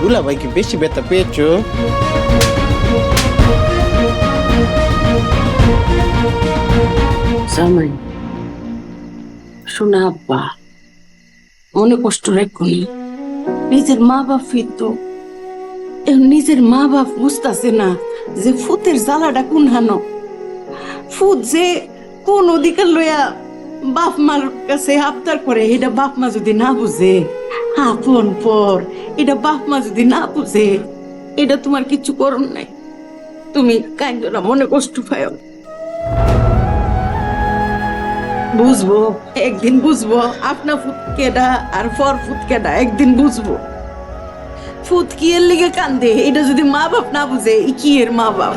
দুলাভাই কি বেশি ব্যথা পেয়েছো? জামাই শোনা আব্বা, মনে কষ্ট রেখুনি। নিজের মা বাপ ফিরতো, নিজের মা বাপ বুঝতেছে না যে ফুতের জ্বালাটা কোন হানো। ফুত যে কোন অধিকার লইয়া বাপ মার কাছে আবদার করে, এটা বাপ মা যদি না বুঝে, আপন পর এটা বাপ মা যদি না বুঝে, এটা তোমার কিছু করণ নাই। তুমি কাইন্দ না, মনে কষ্ট পাও। বুঝবো একদিন, বুঝবো আপনা ফুত কেডা আর পর ফুত কেডা, একদিন বুঝবো। ফুত কি এর লিগে কান্দে, এটা যদি মা বাপ না বুঝে, ই কি এর মা বাপ?